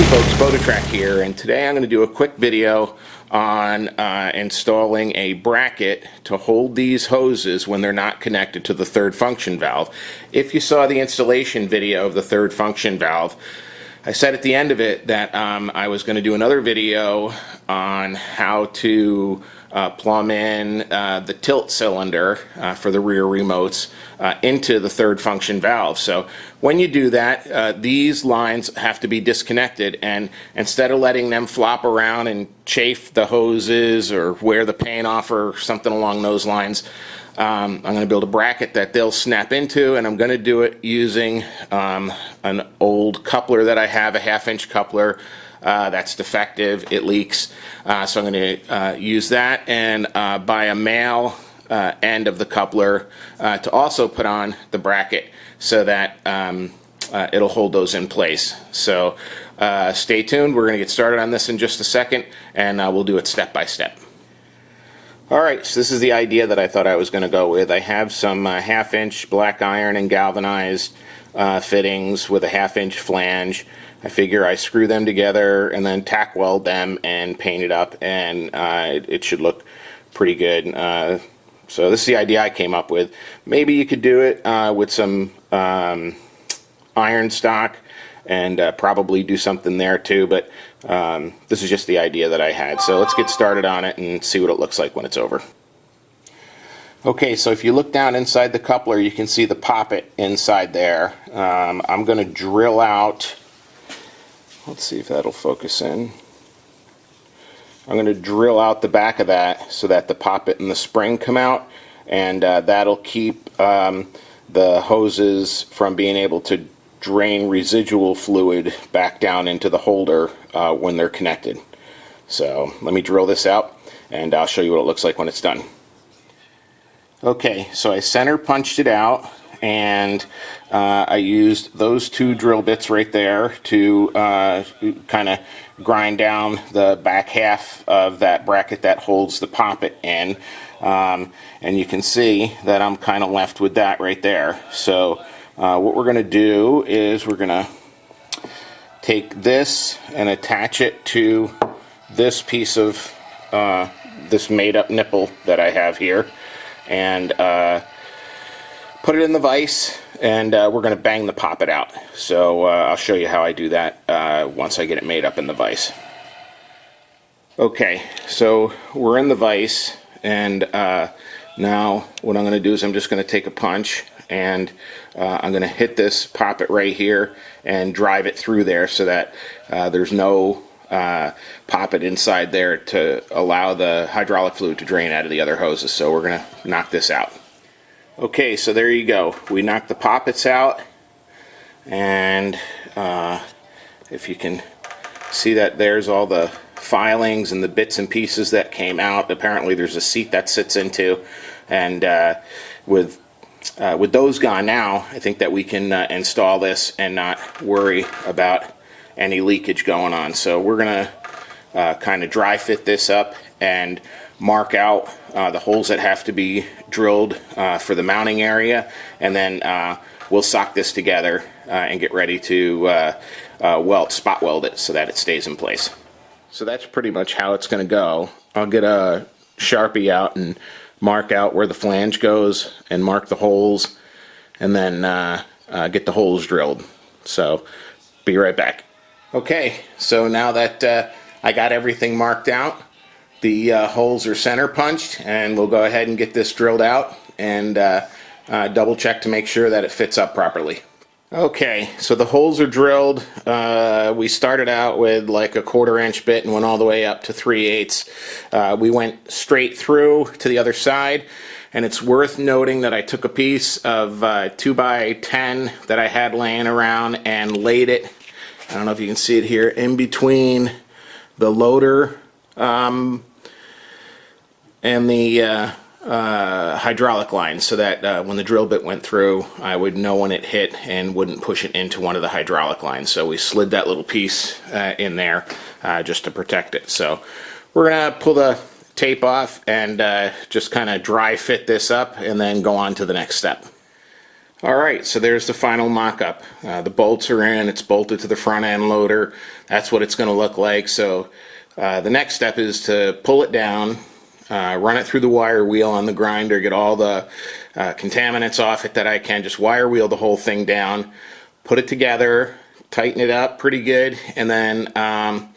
folks, BotaTrac here, and today I'm going to do a quick video on installing a bracket to hold these hoses when they're not connected to the third function valve. If you saw the installation video of the third function valve, I said at the end of it that I was going to do another video on how to plumb in the tilt cylinder for the rear remotes into the third function valve. So when you do that, these lines have to be disconnected, and instead of letting them flop around and chafe the hoses or wear the paint off or something along those lines, I'm going to build a bracket that they'll snap into, and I'm going to do it using an old coupler that I have, a 1/2-inch coupler that's defective, it leaks, so I'm going to use that and buy a male end of the coupler to also put on the bracket so that it'll hold those in place. So stay tuned, we're going to get started on this in just a second, and we'll do it step by step. Alright, so this is the idea that I thought I was going to go with. I have some 1/2-inch black iron and galvanized fittings with a 1/2-inch flange. I figure I screw them together and then tack weld them and paint it up, and it should look pretty good. So this is the idea I came up with. Maybe you could do it with some iron stock and probably do something there too, but this is just the idea that I had. So let's get started on it and see what it looks like when it's over. Okay, so if you look down inside the coupler, you can see the poppet inside there. I'm going to drill out, let's see if that'll focus in. I'm going to drill out the back of that so that the poppet and the spring come out, and that'll keep the hoses from being able to drain residual fluid back down into the holder when they're connected. So let me drill this out and I'll show you what it looks like when it's done. Okay, so I center punched it out, and I used those two drill bits right there to kind of grind down the back half of that bracket that holds the poppet in, and you can see that I'm kind of left with that right there. So what we're going to do is we're going to take this and attach it to this piece of this made-up nipple that I have here, and put it in the vise, and we're going to bang the poppet out. So I'll show you how I do that once I get it made up in the vise. Okay, so we're in the vise, and now what I'm going to do is I'm just going to take a punch, and I'm going to hit this poppet right here and drive it through there so that there's no poppet inside there to allow the hydraulic fluid to drain out of the other hoses. So we're going to knock this out. Okay, so there you go. We knocked the poppets out, and if you can see that there's all the filings and the bits and pieces that came out. Apparently there's a seat that sits into, and with those gone now, I think that we can install this and not worry about any leakage going on. So we're going to kind of dry fit this up and mark out the holes that have to be drilled for the mounting area, and then we'll sock this together and get ready to spot weld it so that it stays in place. So that's pretty much how it's going to go. I'll get a Sharpie out and mark out where the flange goes and mark the holes, and then get the holes drilled. So be right back. Okay, so now that I got everything marked out, the holes are center punched, and we'll go ahead and get this drilled out and double check to make sure that it fits up properly. Okay, so the holes are drilled. We started out with like a 1/4-inch bit and went all the way up to 3/8. We went straight through to the other side, and it's worth noting that I took a piece of 2x10 that I had laying around and laid it, I don't know if you can see it here, in between the loader and the hydraulic line, so that when the drill bit went through, I would know when it hit and wouldn't push it into one of the hydraulic lines. So we slid that little piece in there just to protect it. So we're going to pull the tape off and just kind of dry fit this up and then go on to the next step. Alright, so there's the final mock-up. The bolts are in, it's bolted to the front end loader. That's what it's going to look like. So the next step is to pull it down, run it through the wire wheel on the grinder, get all the contaminants off it that I can, just wire wheel the whole thing down, put it together, tighten it up pretty good, and then I'm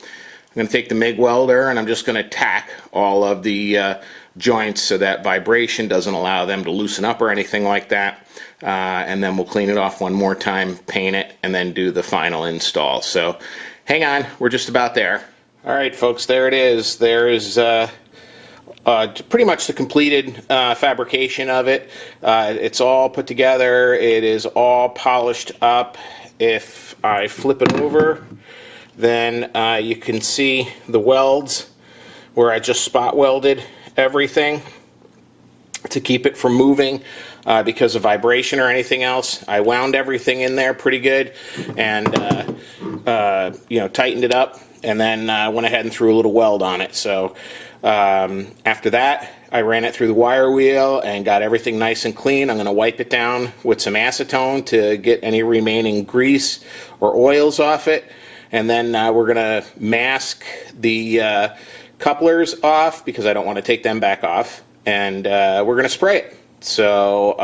going to take the MIG welder and I'm just going to tack all of the joints so that vibration doesn't allow them to loosen up or anything like that. And then we'll clean it off one more time, paint it, and then do the final install. So hang on, we're just about there. Alright folks, there it is. There is pretty much the completed fabrication of it. It's all put together. It is all polished up. If I flip it over, then you can see the welds where I just spot welded everything to keep it from moving because of vibration or anything else. I wound everything in there pretty good and you know, tightened it up, and then went ahead and threw a little weld on it. So after that, I ran it through the wire wheel and got everything nice and clean. I'm going to wipe it down with some acetone to get any remaining grease or oils off it, and then we're going to mask the couplers off because I don't want to take them back off, and we're going to spray it. So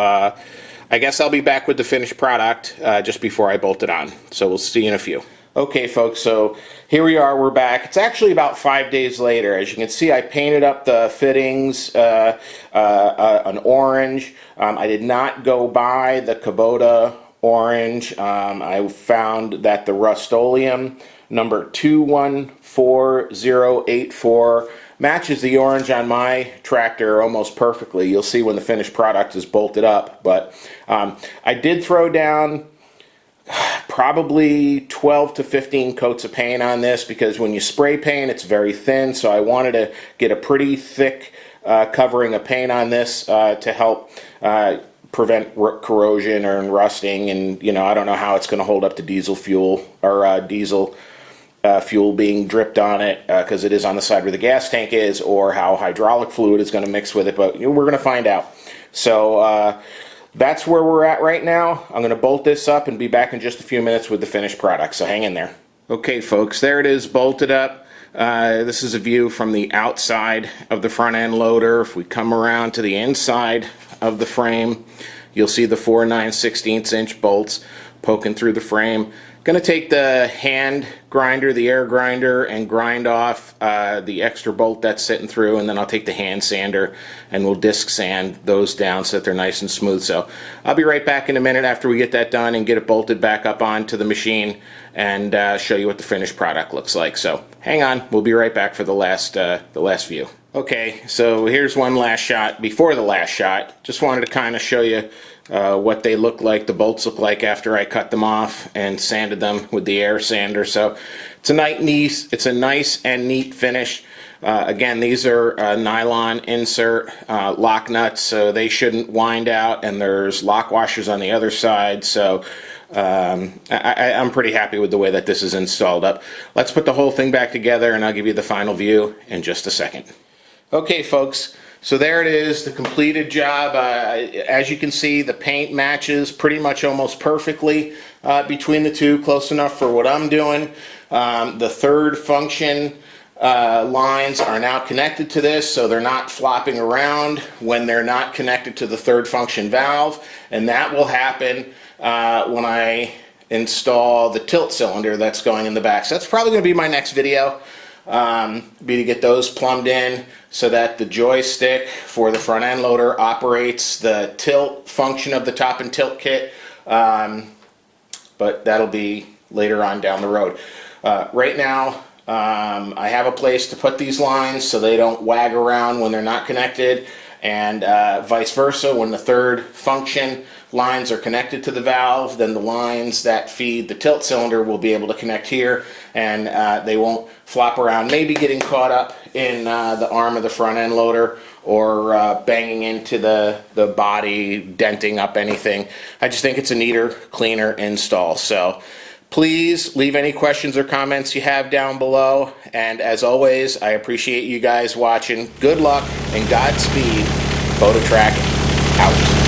I guess I'll be back with the finished product just before I bolt it on. So we'll see you in a few. Okay folks, so here we are, we're back. It's actually about 5 days later. As you can see, I painted up the fittings an orange. I did not go buy the Kubota orange. I found that the Rust-Oleum number 214084 matches the orange on my tractor almost perfectly. You'll see when the finished product is bolted up. But I did throw down probably 12 to 15 coats of paint on this because when you spray paint, it's very thin. So I wanted to get a pretty thick covering of paint on this to help prevent corrosion or rusting. And you know, I don't know how it's going to hold up to diesel fuel or diesel fuel being dripped on it because it is on the side where the gas tank is, or how hydraulic fluid is going to mix with it, but we're going to find out. So that's where we're at right now. I'm going to bolt this up and be back in just a few minutes with the finished product, so hang in there. Okay folks, there it is, bolted up. This is a view from the outside of the front end loader. If we come around to the inside of the frame, you'll see the 4 9/16 inch bolts poking through the frame. Going to take the hand grinder, the air grinder, and grind off the extra bolt that's sitting through, and then I'll take the hand sander and we'll disc sand those down so that they're nice and smooth. So I'll be right back in a minute after we get that done and get it bolted back up onto the machine and show you what the finished product looks like. So hang on, we'll be right back for the last view. Okay, so here's one last shot before the last shot. Just wanted to kind of show you what they look like, the bolts look like after I cut them off and sanded them with the air sander. So it's a nice and neat finish. Again, these are nylon insert lock nuts, so they shouldn't wind out, and there's lock washers on the other side. So I'm pretty happy with the way that this is installed up. Let's put the whole thing back together and I'll give you the final view in just a second. Okay folks, so there it is, the completed job. As you can see, the paint matches pretty much almost perfectly between the two, close enough for what I'm doing. The third function lines are now connected to this, so they're not flopping around when they're not connected to the third function valve, and that will happen when I install the tilt cylinder that's going in the back. So that's probably going to be my next video. Be to get those plumbed in so that the joystick for the front end loader operates the tilt function of the top and tilt kit, but that'll be later on down the road. Right now I have a place to put these lines so they don't wag around when they're not connected, and vice versa. When the third function lines are connected to the valve, then the lines that feed the tilt cylinder will be able to connect here, and they won't flop around, maybe getting caught up in the arm of the front end loader or banging into the body, denting up anything. I just think it's a neater, cleaner install. So please leave any questions or comments you have down below, and as always, I appreciate you guys watching. Good luck and Godspeed. BotaTrac out.